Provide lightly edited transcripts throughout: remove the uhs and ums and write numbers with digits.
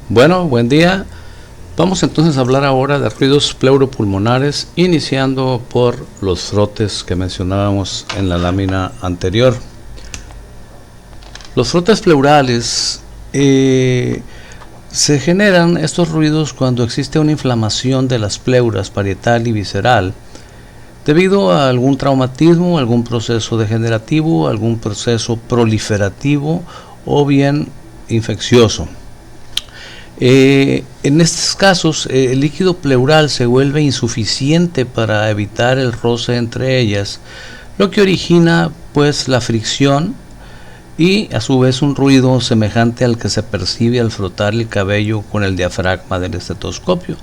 Bueno, buen día. Vamos entonces a hablar ahora de ruidos pleuropulmonares, iniciando por los frotes que mencionábamos en la lámina anterior. Los frotes pleurales se generan estos ruidos cuando existe una inflamación de las pleuras parietal y visceral debido a algún traumatismo, algún proceso degenerativo, algún proceso proliferativo o bien infeccioso. En estos casos, el líquido pleural se vuelve insuficiente para evitar el roce entre ellas, lo que origina pues la fricción y a su vez un ruido semejante al que se percibe al frotar el cabello con el diafragma del estetoscopio.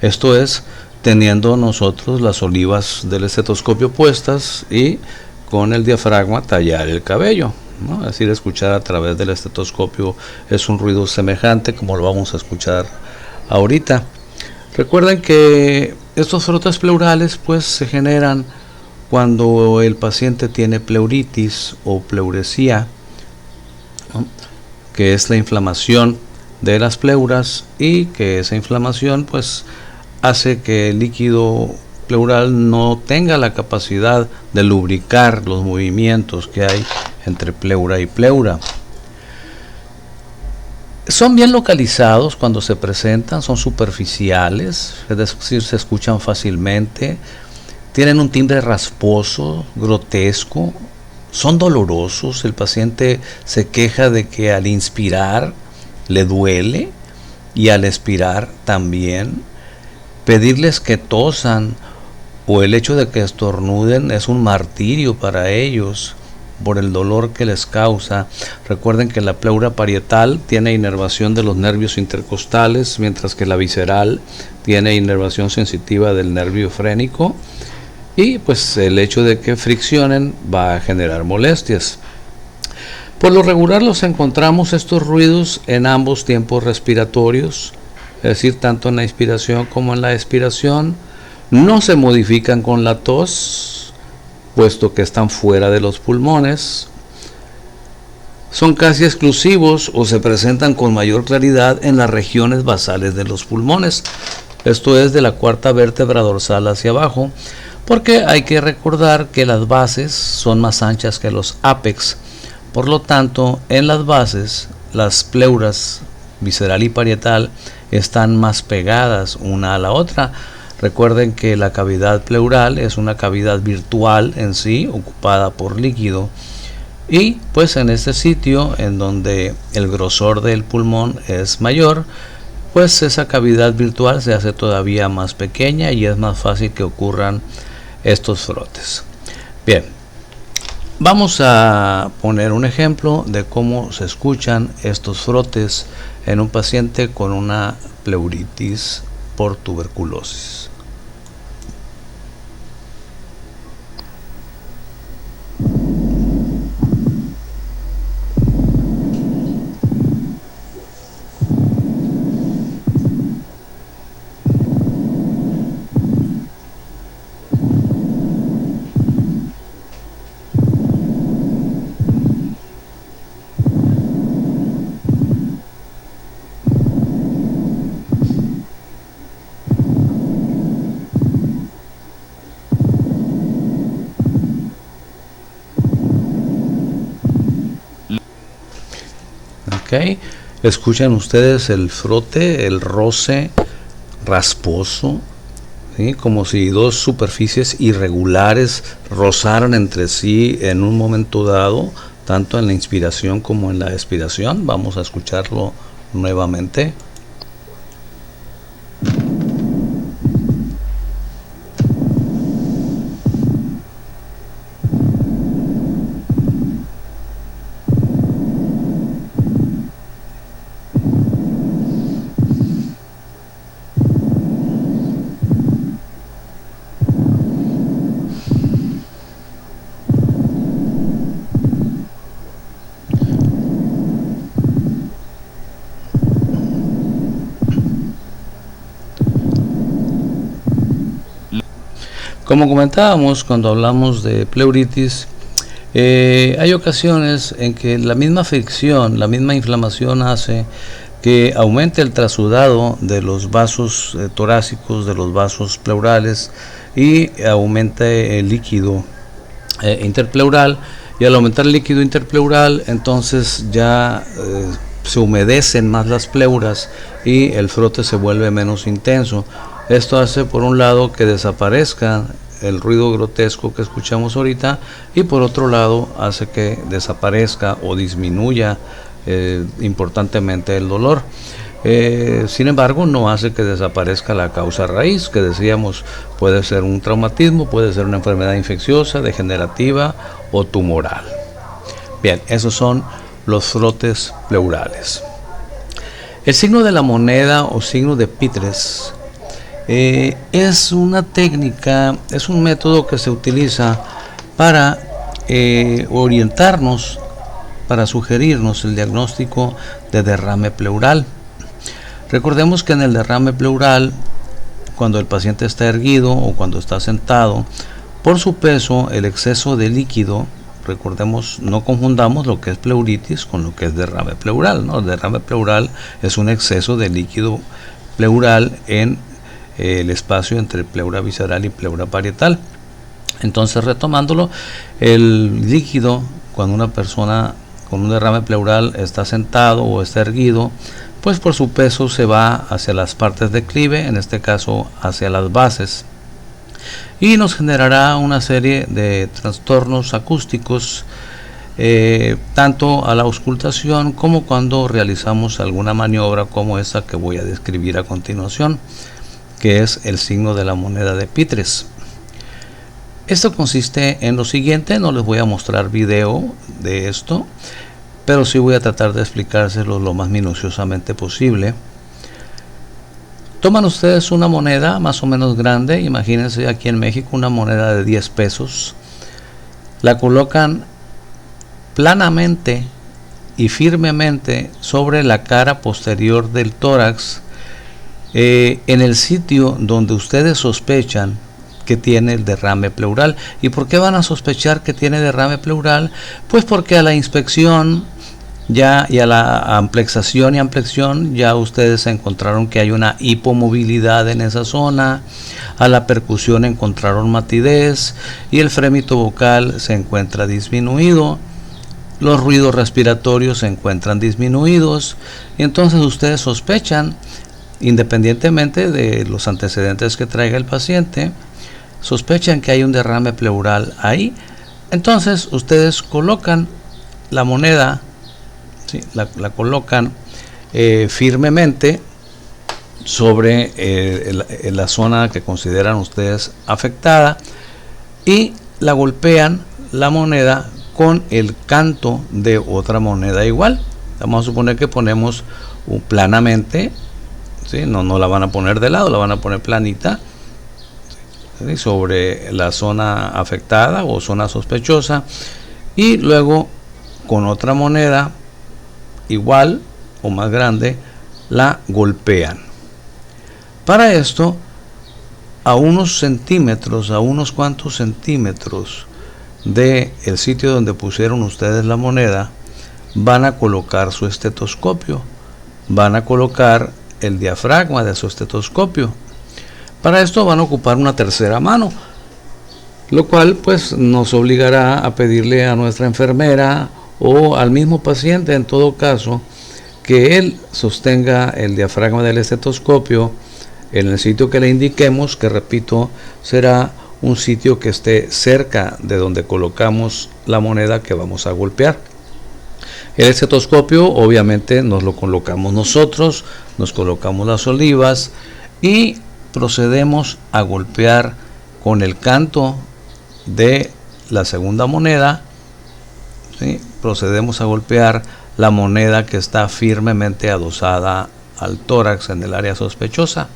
Esto es, teniendo nosotros las olivas del estetoscopio puestas y con el diafragma tallar el cabello, ¿no? Es decir, escuchar a través del estetoscopio es un ruido semejante como lo vamos a escuchar ahorita. Recuerden que estos frotes pleurales pues se generan cuando el paciente tiene pleuritis o pleuresía, ¿no? Que es la inflamación de las pleuras y que esa inflamación pues hace que el líquido pleural no tenga la capacidad de lubricar los movimientos que hay entre pleura y pleura. Son bien localizados cuando se presentan, son superficiales, es decir, se escuchan fácilmente, tienen un timbre rasposo, grotesco, son dolorosos, el paciente se queja de que al inspirar le duele y al expirar también. Pedirles que tosan o el hecho de que estornuden es un martirio para ellos por el dolor que les causa. Recuerden que la pleura parietal tiene inervación de los nervios intercostales, mientras que la visceral tiene inervación sensitiva del nervio frénico, y pues el hecho de que friccionen va a generar molestias. Por lo regular los encontramos estos ruidos en ambos tiempos respiratorios, es decir, tanto en la inspiración como en la expiración. No se modifican con la tos, puesto que están fuera de los pulmones. Son casi exclusivos o se presentan con mayor claridad en las regiones basales de los pulmones, esto es de la cuarta vértebra dorsal hacia abajo, porque hay que recordar que las bases son más anchas que los ápex. Por lo tanto, en las bases, las pleuras visceral y parietal están más pegadas una a la otra. Recuerden que la cavidad pleural es una cavidad virtual en sí, ocupada por líquido, y pues en este sitio en donde el grosor del pulmón es mayor, pues esa cavidad virtual se hace todavía más pequeña y es más fácil que ocurran estos frotes. Bien, vamos a poner un ejemplo de cómo se escuchan estos frotes en un paciente con una pleuritis por tuberculosis. Okay. Escuchan ustedes el frote, el roce rasposo, ¿sí? Como si dos superficies irregulares rozaran entre sí en un momento dado, tanto en la inspiración como en la expiración. Vamos a escucharlo nuevamente. Como comentábamos cuando hablamos de pleuritis, hay ocasiones en que la misma fricción, la misma inflamación hace que aumente el trasudado de los vasos torácicos, de los vasos pleurales, y aumente el líquido interpleural. Y al aumentar el líquido interpleural, entonces ya se humedecen más las pleuras y el frote se vuelve menos intenso. Esto hace, por un lado, que desaparezca el ruido grotesco que escuchamos ahorita, y por otro lado hace que desaparezca o disminuya importantemente el dolor. Sin embargo, no hace que desaparezca la causa raíz, que decíamos puede ser un traumatismo, puede ser una enfermedad infecciosa, degenerativa o tumoral. Bien, esos son los frotes pleurales. El signo de la moneda o signo de Pitres es una técnica, es un método que se utiliza para orientarnos, para sugerirnos el diagnóstico de derrame pleural. Recordemos que en el derrame pleural, cuando el paciente está erguido o cuando está sentado, por su peso, el exceso de líquido, recordemos, no confundamos lo que es pleuritis con lo que es derrame pleural, ¿no? El derrame pleural es un exceso de líquido pleural en el espacio entre pleura visceral y pleura parietal. Entonces, retomándolo, el líquido, cuando una persona con un derrame pleural está sentado o está erguido, pues por su peso se va hacia las partes de declive, en este caso hacia las bases, y nos generará una serie de trastornos acústicos, tanto a la auscultación como cuando realizamos alguna maniobra como esta que voy a describir a continuación, que es el signo de la moneda de Pitres. Esto consiste en lo siguiente, no les voy a mostrar video de esto, pero sí voy a tratar de explicárselo lo más minuciosamente posible. Toman ustedes una moneda más o menos grande, imagínense aquí en México una moneda de 10 pesos, la colocan planamente y firmemente sobre la cara posterior del tórax, en el sitio donde ustedes sospechan que tiene el derrame pleural. ¿Y por qué van a sospechar que tiene derrame pleural? Pues porque a la inspección ya y a la amplexación y amplexión ya ustedes encontraron que hay una hipomovilidad en esa zona, a la percusión encontraron matidez y el frémito vocal se encuentra disminuido, los ruidos respiratorios se encuentran disminuidos, y entonces ustedes sospechan, independientemente de los antecedentes que traiga el paciente, sospechan que hay un derrame pleural ahí. Entonces ustedes colocan la moneda, ¿sí? la colocan firmemente sobre la zona que consideran ustedes afectada y la golpean la moneda con el canto de otra moneda igual. Vamos a suponer que ponemos planamente, ¿sí? No la van a poner de lado, la van a poner planita, ¿sí? Sobre la zona afectada o zona sospechosa, y luego con otra moneda igual o más grande la golpean. Para esto, a unos centímetros, a unos cuantos centímetros de el sitio donde pusieron ustedes la moneda, van a colocar su estetoscopio, van a colocar el diafragma de su estetoscopio. Para esto van a ocupar una tercera mano, lo cual pues nos obligará a pedirle a nuestra enfermera o al mismo paciente, en todo caso, que él sostenga el diafragma del estetoscopio en el sitio que le indiquemos, que repito, será un sitio que esté cerca de donde colocamos la moneda que vamos a golpear. El estetoscopio obviamente nos lo colocamos nosotros, nos colocamos las olivas y procedemos a golpear con el canto de la segunda moneda, ¿sí? Procedemos a golpear la moneda que está firmemente adosada al tórax en el área sospechosa.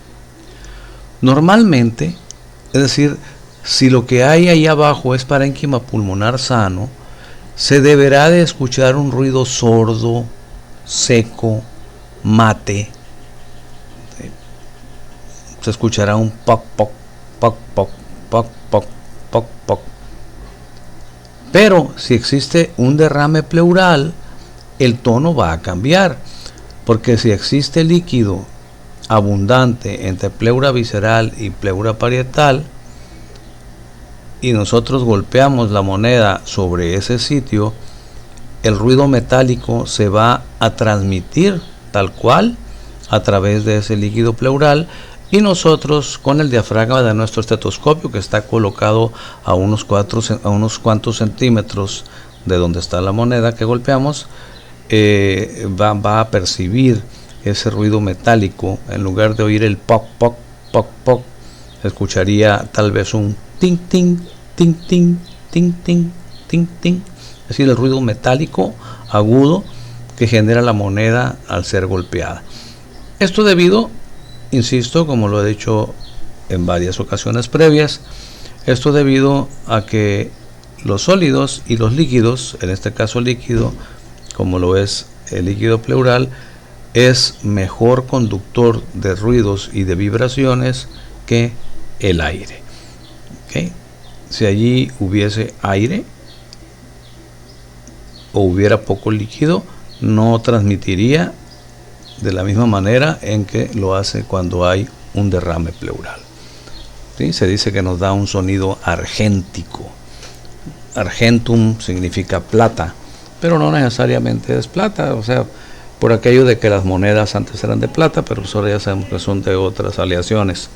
Normalmente, es decir, si lo que hay ahí abajo es parénquima pulmonar sano, se deberá de escuchar un ruido sordo, seco, mate. Se escuchará un poc, poc, poc, poc, poc, poc, poc, poc. Pero si existe un derrame pleural, el tono va a cambiar. porque si existe líquido abundante entre pleura visceral y pleura parietal y nosotros golpeamos la moneda sobre ese sitio, el ruido metálico se va a transmitir tal cual a través de ese líquido pleural, y nosotros con el diafragma de nuestro estetoscopio, que está colocado a unos cuantos centímetros de donde está la moneda que golpeamos, va a percibir ese ruido metálico. En lugar de oír el poc, poc, poc, poc, escucharía tal vez un ting, ting, ting, ting, ting, ting, ting, ting. Es decir, el ruido metálico agudo que genera la moneda al ser golpeada. Esto debido, insisto, como lo he dicho en varias ocasiones previas, esto debido a que los sólidos y los líquidos, en este caso líquido, como lo es el líquido pleural, es mejor conductor de ruidos y de vibraciones que el aire. ¿Okay? Si allí hubiese aire o hubiera poco líquido, no transmitiría de la misma manera en que lo hace cuando hay un derrame pleural. ¿Sí? Se dice que nos da un sonido argéntico. Argentum significa plata, pero no necesariamente es plata, o sea, por aquello de que las monedas antes eran de plata, pero ahora ya sabemos que son de otras aleaciones.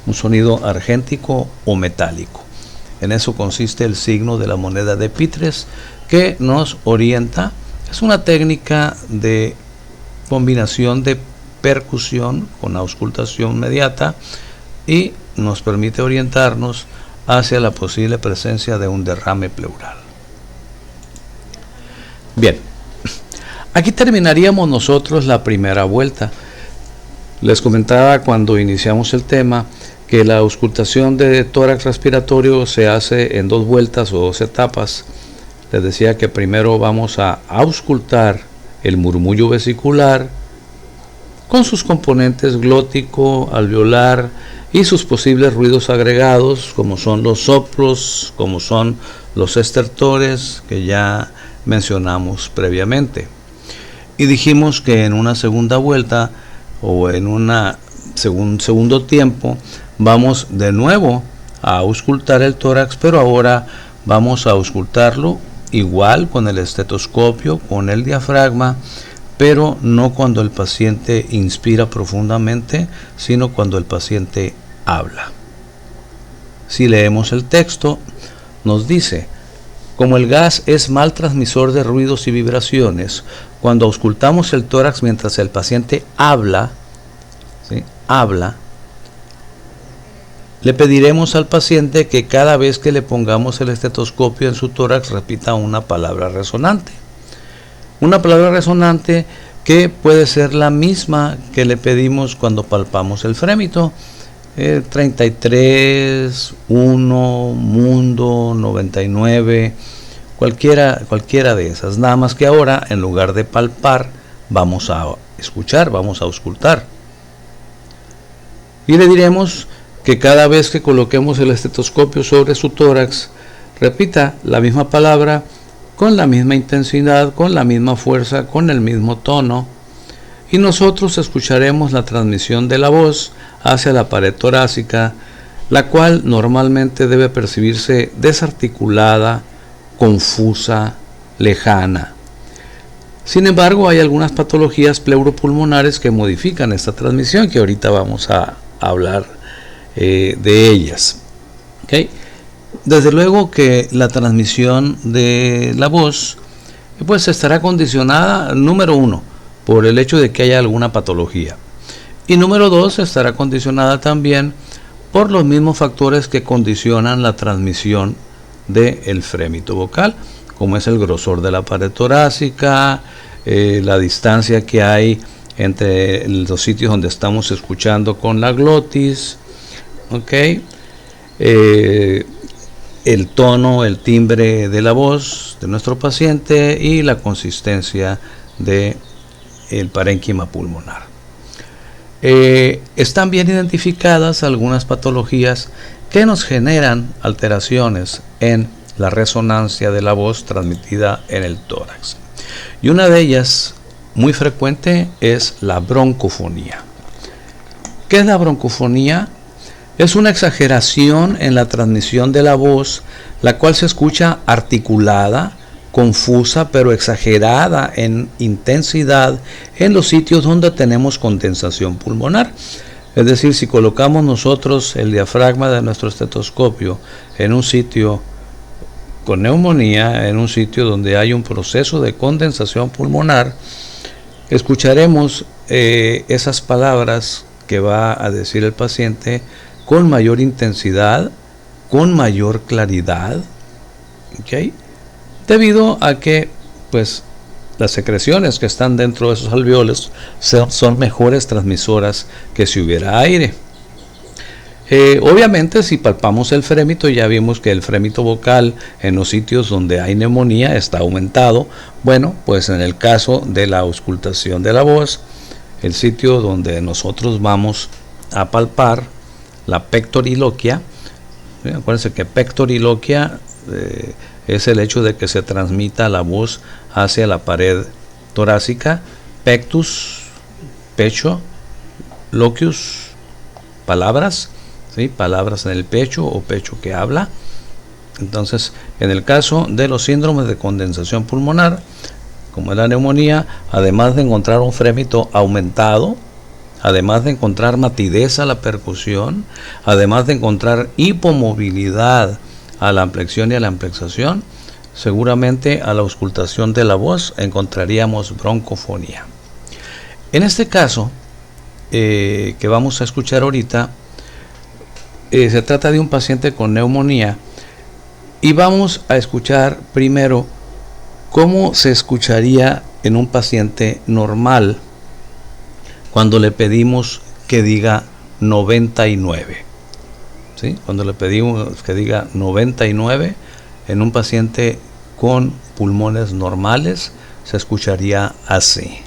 Un sonido argéntico o metálico. En eso consiste el signo de la moneda de Pitres, que nos orienta. Es una técnica de combinación de percusión con auscultación mediata y nos permite orientarnos hacia la posible presencia de un derrame pleural. Bien, aquí terminaríamos nosotros la primera vuelta. Les comentaba cuando iniciamos el tema que la auscultación de tórax respiratorio se hace en 2 vueltas o 2 etapas. Les decía que primero vamos a auscultar el murmullo vesicular con sus componentes glótico, alveolar y sus posibles ruidos agregados, como son los soplos, como son los estertores que ya mencionamos previamente. Y dijimos que en una segunda vuelta o en un segundo tiempo vamos de nuevo a auscultar el tórax, pero ahora vamos a auscultarlo igual con el estetoscopio, con el diafragma, pero no cuando el paciente inspira profundamente, sino cuando el paciente habla. Si leemos el texto, nos dice: como el gas es mal transmisor de ruidos y vibraciones, cuando auscultamos el tórax mientras el paciente habla, ¿sí? Le pediremos al paciente que cada vez que le pongamos el estetoscopio en su tórax repita una palabra resonante. Una palabra resonante que puede ser la misma que le pedimos cuando palpamos el frémito. 33, 1, mundo, 99, cualquiera de esas. Nada más que ahora, en lugar de palpar, vamos a escuchar, vamos a auscultar. Y le diremos que cada vez que coloquemos el estetoscopio sobre su tórax, repita la misma palabra con la misma intensidad, con la misma fuerza, con el mismo tono, y nosotros escucharemos la transmisión de la voz hacia la pared torácica, la cual normalmente debe percibirse desarticulada, confusa, lejana. Sin embargo, hay algunas patologías pleuropulmonares que modifican esta transmisión, que ahorita vamos a hablar de ellas. ¿Okay? Desde luego que la transmisión de la voz pues estará condicionada, número 1, por el hecho de que haya alguna patología, y número 2, estará condicionada también por los mismos factores que condicionan la transmisión del frémito vocal, como es el grosor de la pared torácica, la distancia que hay entre los sitios donde estamos escuchando con la glotis, ¿okay? El tono, el timbre de la voz de nuestro paciente y la consistencia del parénquima pulmonar. Están bien identificadas algunas patologías que nos generan alteraciones en la resonancia de la voz transmitida en el tórax. Y una de ellas muy frecuente es la broncofonía. ¿Qué es la broncofonía? Es una exageración en la transmisión de la voz, la cual se escucha articulada, confusa, pero exagerada en intensidad en los sitios donde tenemos condensación pulmonar. Es decir, si colocamos nosotros el diafragma de nuestro estetoscopio en un sitio con neumonía, en un sitio donde hay un proceso de condensación pulmonar, escucharemos esas palabras que va a decir el paciente con mayor intensidad, con mayor claridad, ¿okay? Debido a que pues las secreciones que están dentro de esos alveolos son mejores transmisoras que si hubiera aire. Obviamente, si palpamos el frémito, ya vimos que el frémito vocal en los sitios donde hay neumonía está aumentado. Bueno, pues en el caso de la auscultación de la voz, el sitio donde nosotros vamos a palpar la pectoriloquia, acuérdense que pectoriloquia es el hecho de que se transmita la voz hacia la pared torácica, pectus, pecho, loquius, palabras, ¿sí? Palabras en el pecho o pecho que habla. Entonces, en el caso de los síndromes de condensación pulmonar, como es la neumonía, además de encontrar un frémito aumentado, además de encontrar matidez a la percusión, además de encontrar hipomovilidad a la ampliación y a la amplexación, seguramente a la auscultación de la voz encontraríamos broncofonía. En este caso que vamos a escuchar ahorita, se trata de un paciente con neumonía y vamos a escuchar primero cómo se escucharía en un paciente normal cuando le pedimos que diga 99. ¿Sí? Cuando le pedimos que diga 99 en un paciente con pulmones normales, se escucharía así.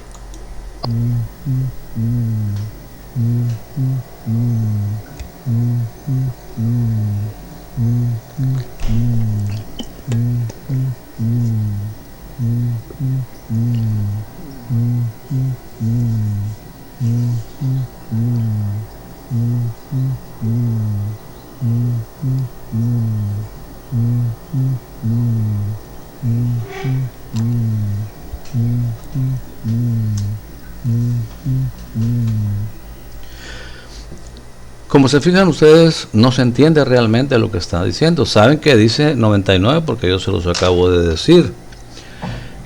Como se fijan ustedes, no se entiende realmente lo que está diciendo. Saben que dice 99 porque yo se los acabo de decir.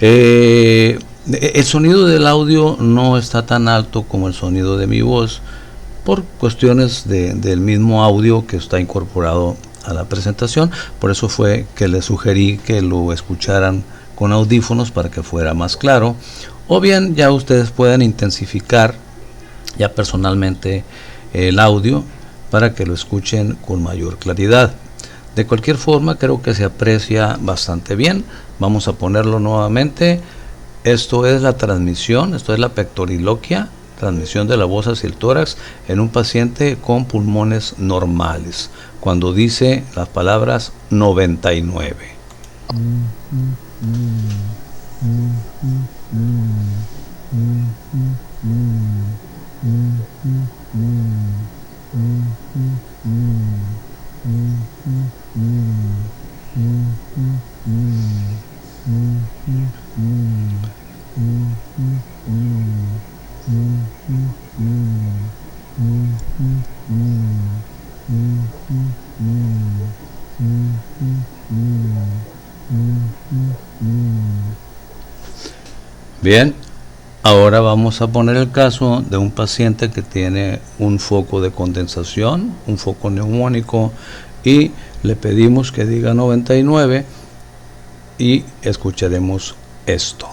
El sonido del audio no está tan alto como el sonido de mi voz por cuestiones del mismo audio que está incorporado a la presentación. Por eso fue que les sugerí que lo escucharan con audífonos para que fuera más claro. O bien ya ustedes pueden intensificar ya personalmente el audio para que lo escuchen con mayor claridad. De cualquier forma, creo que se aprecia bastante bien. Vamos a ponerlo nuevamente. Esto es la transmisión, esto es la pectoriloquia, transmisión de la voz hacia el tórax en un paciente con pulmones normales, cuando dice las palabras 99. Bien, ahora vamos a poner el caso de un paciente que tiene un foco de condensación, un foco neumónico, y le pedimos que diga 99 y escucharemos esto.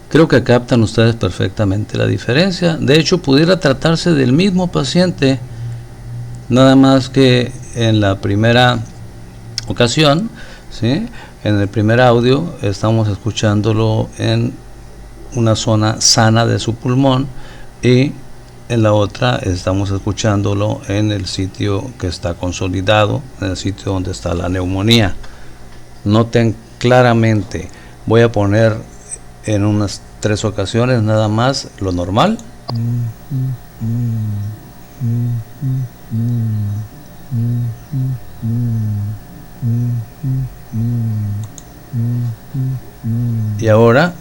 Creo que captan ustedes perfectamente la diferencia. De hecho, pudiera tratarse del mismo paciente, nada más que en la primera ocasión, ¿sí? En el primer audio estamos escuchándolo en una zona sana de su pulmón, y en la otra estamos escuchándolo en el sitio que está consolidado, en el sitio donde está la neumonía. Noten claramente, voy a poner en unas 3 ocasiones nada más lo normal. Y ahora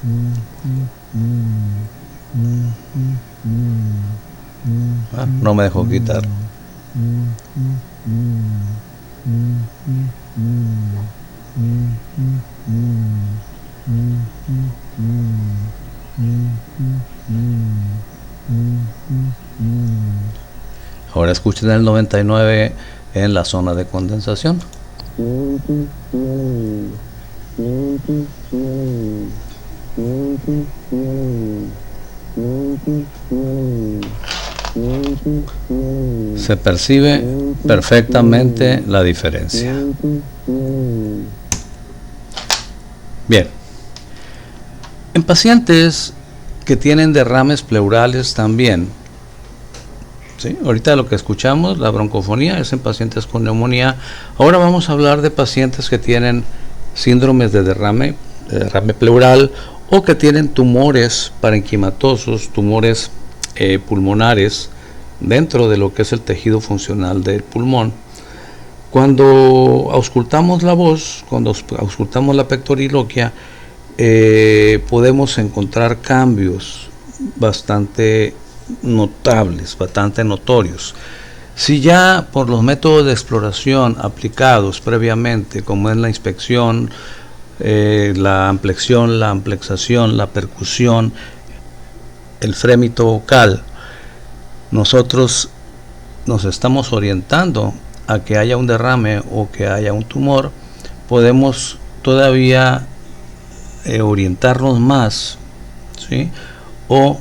no me dejó quitar. Ahora escuchen el 99 en la zona de condensación. Se percibe perfectamente la diferencia. Bien. En pacientes que tienen derrames pleurales también, ¿sí? Ahorita lo que escuchamos, la broncofonía, es en pacientes con neumonía. Ahora vamos a hablar de pacientes que tienen síndromes de derrame pleural, o que tienen tumores parenquimatosos, tumores pulmonares dentro de lo que es el tejido funcional del pulmón. Cuando auscultamos la voz, cuando auscultamos la pectoriloquia, podemos encontrar cambios bastante notables, bastante notorios. Si ya por los métodos de exploración aplicados previamente, como es la inspección, la amplexión, la amplexación, la percusión, el frémito vocal, nosotros nos estamos orientando a que haya un derrame o que haya un tumor, podemos todavía orientarnos más, ¿sí? O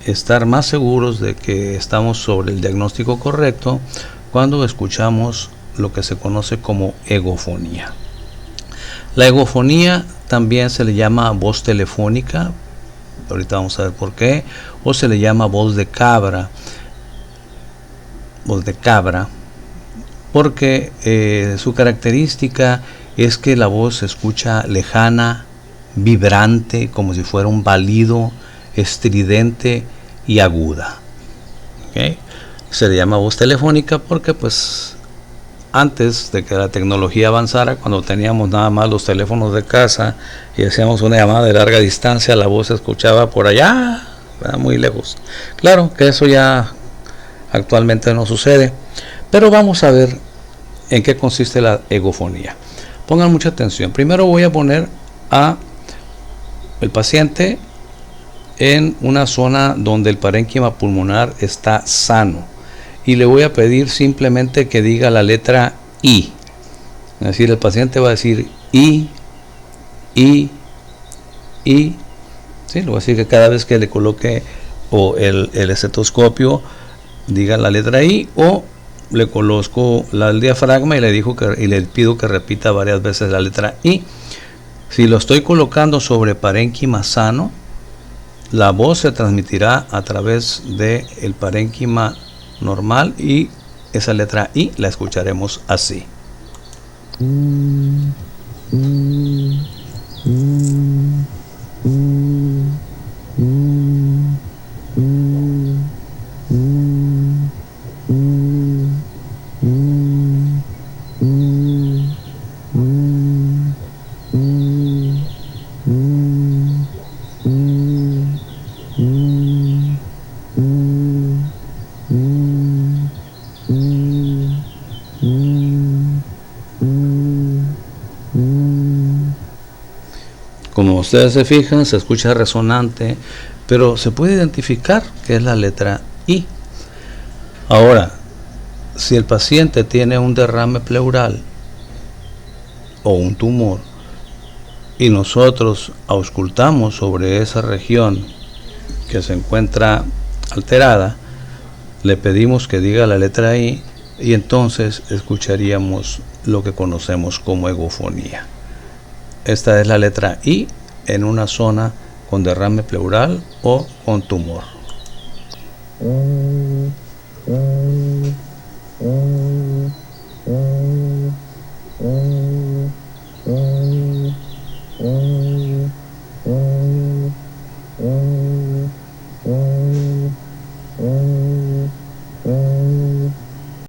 estar más seguros de que estamos sobre el diagnóstico correcto cuando escuchamos lo que se conoce como egofonía. La egofonía también se le llama voz telefónica, ahorita vamos a ver por qué, o se le llama voz de cabra, porque su característica es que la voz se escucha lejana, vibrante, como si fuera un balido, estridente y aguda. ¿Okay? Se le llama voz telefónica porque pues antes de que la tecnología avanzara, cuando teníamos nada más los teléfonos de casa y hacíamos una llamada de larga distancia, la voz se escuchaba por allá, muy lejos. Claro que eso ya actualmente no sucede, pero vamos a ver en qué consiste la egofonía. Pongan mucha atención. Primero voy a poner a el paciente en una zona donde el parénquima pulmonar está sano, y le voy a pedir simplemente que diga la letra I. Es decir, el paciente va a decir I. ¿Sí? Le voy a decir que cada vez que le coloque o el estetoscopio diga la letra I, o le coloco el diafragma y le pido que repita varias veces la letra I. Si lo estoy colocando sobre parénquima sano, la voz se transmitirá a través del parénquima normal y esa letra I la escucharemos así. Como ustedes se fijan, se escucha resonante, pero se puede identificar que es la letra I. Ahora, si el paciente tiene un derrame pleural o un tumor, y nosotros auscultamos sobre esa región que se encuentra alterada, le pedimos que diga la letra I y entonces escucharíamos lo que conocemos como egofonía. Esta es la letra I en una zona con derrame pleural o con tumor.